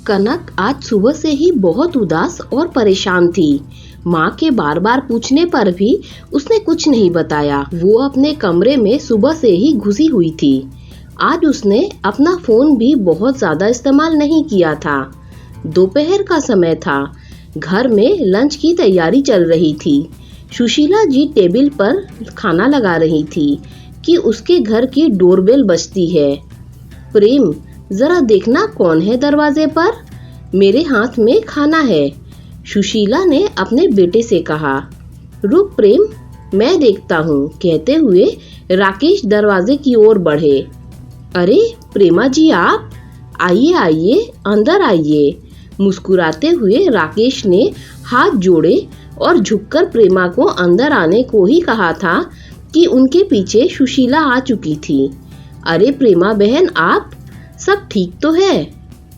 कनक आज सुबह से ही बहुत उदास और परेशान थी। माँ के बार बार पूछने पर भी उसने कुछ नहीं बताया। वो अपने कमरे में सुबह से ही घुसी हुई थी। आज उसने अपना फोन भी बहुत ज्यादा इस्तेमाल नहीं किया था। दोपहर का समय था। घर में लंच की तैयारी चल रही थी। सुशीला जी टेबल पर खाना लगा रही थी कि उसके घर की डोरबेल बजती है। प्रेम, जरा देखना कौन है दरवाजे पर। मेरे हाथ में खाना है, सुशीला ने अपने बेटे से कहा। रुक प्रेम, मैं देखता हूँ, कहते हुए राकेश दरवाजे की ओर बढ़े। अरे प्रेमा जी, आप आइए आइए, अंदर आइए। मुस्कुराते हुए राकेश ने हाथ जोड़े और झुककर प्रेमा को अंदर आने को ही कहा था कि उनके पीछे सुशीला आ चुकी थी। अरे प्रेमा बहन, आप सब ठीक तो है?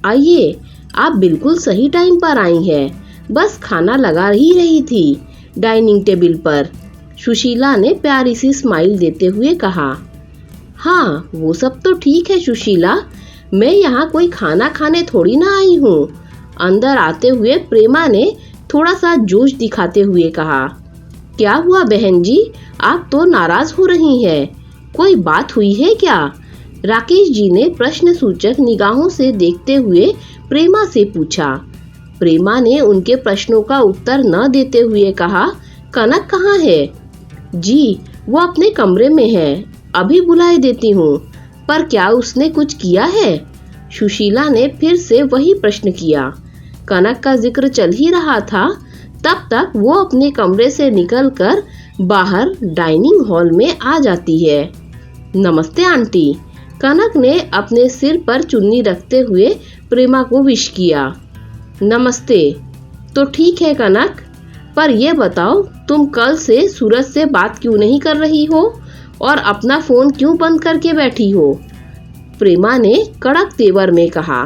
आइए, आप बिल्कुल सही टाइम पर आई हैं। बस खाना लगा ही रही थी डाइनिंग टेबल पर, सुशीला ने प्यारी सी स्माइल देते हुए कहा। हाँ, वो सब तो ठीक है सुशीला, मैं यहाँ कोई खाना खाने थोड़ी ना आई हूँ। अंदर आते हुए प्रेमा ने थोड़ा सा जोश दिखाते हुए कहा। क्या हुआ बहन जी, आप तो नाराज हो रही हैं। कोई बात हुई है क्या? राकेश जी ने प्रश्न सूचक निगाहों से देखते हुए प्रेमा से पूछा। प्रेमा ने उनके प्रश्नों का उत्तर न देते हुए कहा, कनक कहाँ है? जी, वो अपने कमरे में है, अभी बुलाए देती हूँ। पर क्या उसने कुछ किया है? सुशीला ने फिर से वही प्रश्न किया। कनक का जिक्र चल ही रहा था, तब तक वो अपने कमरे से निकलकर बाहर डाइनिंग हॉल में आ जाती है। नमस्ते आंटी, कनक ने अपने सिर पर चुन्नी रखते हुए प्रेमा को विश किया। नमस्ते। तो ठीक है कनक, पर यह बताओ तुम कल से सूरज से बात क्यों नहीं कर रही हो और अपना फोन क्यों बंद करके बैठी हो? प्रेमा ने कड़क तेवर में कहा।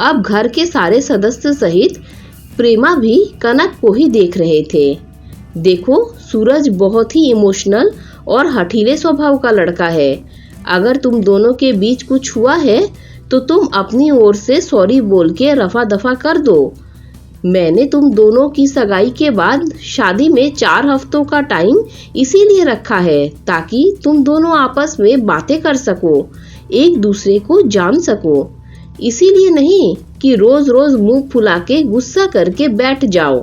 अब घर के सारे सदस्य सहित प्रेमा भी कनक को ही देख रहे थे। देखो, सूरज बहुत ही इमोशनल और हठीले स्वभाव का लड़का है। अगर तुम दोनों के बीच कुछ हुआ है तो तुम अपनी ओर से सॉरी बोल के रफा दफा कर दो। मैंने तुम दोनों की सगाई के बाद शादी में 4 हफ्तों का टाइम इसीलिए रखा है ताकि तुम दोनों आपस में बातें कर सको, एक दूसरे को जान सको। इसीलिए नहीं कि रोज रोज मुंह फुला के गुस्सा करके बैठ जाओ।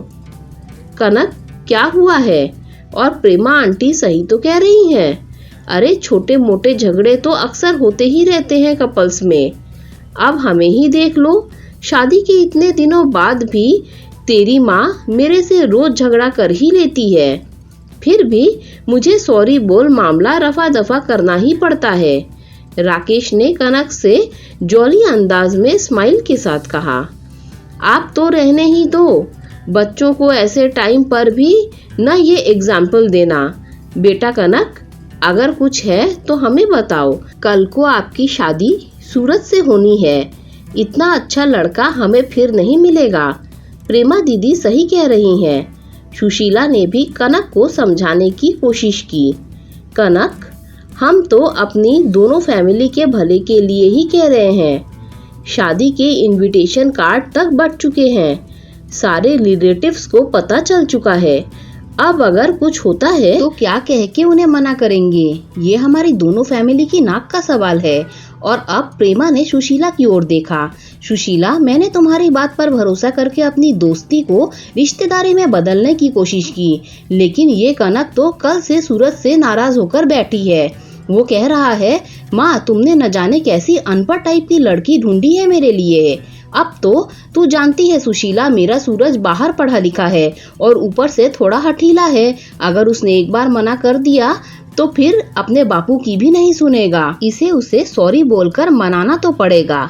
कनक, क्या हुआ है? और प्रेमा आंटी सही तो कह रही हैं। अरे छोटे मोटे झगड़े तो अक्सर होते ही रहते हैं कपल्स में। अब हमें ही देख लो, शादी के इतने दिनों बाद भी तेरी माँ मेरे से रोज झगड़ा कर ही लेती है। फिर भी मुझे सॉरी बोल मामला रफा दफा करना ही पड़ता है। राकेश ने कनक से जॉली अंदाज में स्माइल के साथ कहा। आप तो रहने ही दो, बच्चों को ऐसे टाइम पर भी न ये एग्जाम्पल देना। बेटा कनक, अगर कुछ है तो हमें बताओ। कल को आपकी शादी सूरज से होनी है। इतना अच्छा लड़का हमें फिर नहीं मिलेगा। प्रेमा दीदी सही कह रही हैं। सुशीला ने भी कनक को समझाने की कोशिश की। कनक, हम तो अपनी दोनों फैमिली के भले के लिए ही कह रहे हैं। शादी के इनविटेशन कार्ड तक बट चुके हैं, सारे रिलेटिव्स को पता चल चुका है। अब अगर कुछ होता है तो क्या कह के उन्हें मना करेंगे? ये हमारी दोनों फैमिली की नाक का सवाल है। और अब प्रेमा ने सुशीला की ओर देखा। सुशीला, मैंने तुम्हारी बात पर भरोसा करके अपनी दोस्ती को रिश्तेदारी में बदलने की कोशिश की, लेकिन ये कनक तो कल से सूरज से नाराज होकर बैठी है। वो कह रहा है, माँ तुमने न जाने कैसी अनपढ़ टाइप की लड़की ढूंढी है मेरे लिए। अब तो तू जानती है सुशीला, मेरा सूरज बाहर पढ़ा लिखा है और ऊपर से थोड़ा हठीला है। अगर उसने एक बार मना कर दिया तो फिर अपने बापू की भी नहीं सुनेगा। इसे उसे सॉरी बोलकर मनाना तो पड़ेगा।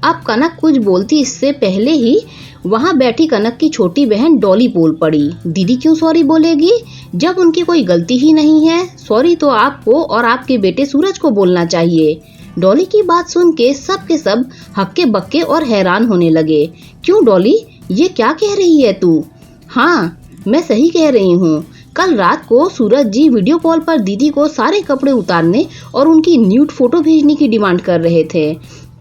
अब कनक कुछ बोलती इससे पहले ही वहाँ बैठी कनक की छोटी बहन डॉली बोल पड़ी। दीदी क्यों सॉरी बोलेगी जब उनकी कोई गलती ही नहीं है? सॉरी तो आपको और आपके बेटे सूरज को बोलना चाहिए। डॉली की बात सुन के सब हक्के बक्के और हैरान होने लगे। क्यों डॉली, ये क्या कह रही है तू? हाँ, मैं सही कह रही हूँ। कल रात को सूरज जी वीडियो कॉल पर दीदी को सारे कपड़े उतारने और उनकी न्यूड फोटो भेजने की डिमांड कर रहे थे।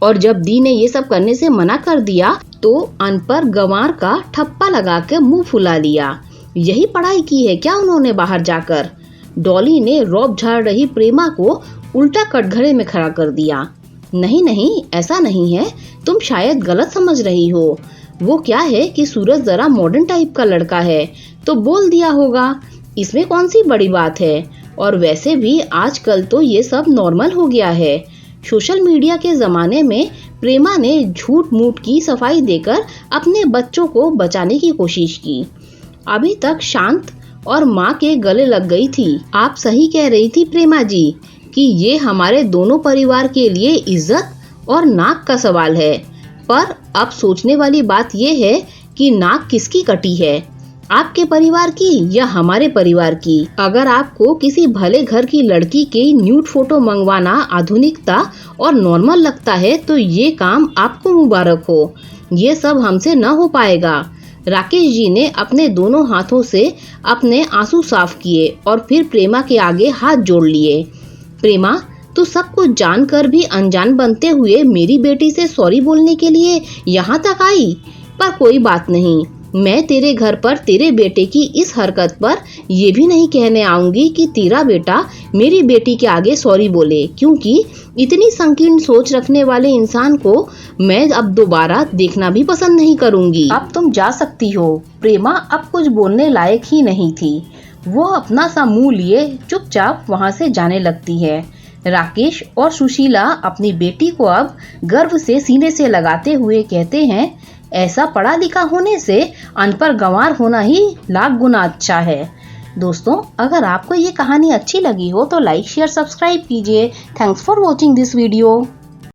और जब दी ने ये सब करने से मना कर दिया तो अनपढ़ गंवार का ठप्पा लगा के मुंह फुला लिया। यही पढ़ाई की है क्या उन्होंने बाहर जाकर? डॉली ने रौब झाड़ रही प्रेमा को उल्टा कटघरे में खड़ा कर दिया। नहीं नहीं, ऐसा नहीं है, तुम शायद गलत समझ रही हो। वो क्या है कि सूरज जरा मॉडर्न टाइप का लड़का है तो बोल दिया होगा, इसमें कौन सी बड़ी बात है। और वैसे भी आजकल तो ये सब नॉर्मल हो गया है। सोशल मीडिया के ज़माने में प्रेमा ने झूठ मूठ की सफाई देकर अपने बच्चों को बचाने की कोशिश की। अभी तक शांत और माँ के गले लग गई थी। आप सही कह रही थी प्रेमा जी कि ये हमारे दोनों परिवार के लिए इज्जत और नाक का सवाल है। पर अब सोचने वाली बात यह है कि नाक किसकी कटी है, आपके परिवार की या हमारे परिवार की। अगर आपको किसी भले घर की लड़की के न्यूड फोटो मंगवाना आधुनिकता और नॉर्मल लगता है तो ये काम आपको मुबारक हो। ये सब हमसे न हो पाएगा। राकेश जी ने अपने दोनों हाथों से अपने आंसू साफ किए और फिर प्रेमा के आगे हाथ जोड़ लिए। प्रेमा, तू सब कुछ जानकर भी अनजान बनते हुए मेरी बेटी से सॉरी बोलने के लिए यहाँ तक आई। पर कोई बात नहीं, मैं तेरे घर पर तेरे बेटे की इस हरकत पर ये भी नहीं कहने आऊंगी कि तेरा बेटा मेरी बेटी के आगे सॉरी बोले, क्योंकि इतनी संकीर्ण सोच रखने वाले इंसान को मैं अब दोबारा देखना भी पसंद नहीं करूंगी। अब तुम जा सकती हो। प्रेमा अब कुछ बोलने लायक ही नहीं थी। वो अपना सा मुंह लिए चुपचाप वहां से जाने लगती है। राकेश और सुशीला अपनी बेटी को अब गर्व से सीने से लगाते हुए कहते हैं, ऐसा पढ़ा लिखा होने से अनपढ़ गंवार होना ही लाख गुना अच्छा है। दोस्तों, अगर आपको ये कहानी अच्छी लगी हो तो लाइक शेयर सब्सक्राइब कीजिए। Thanks for watching this video.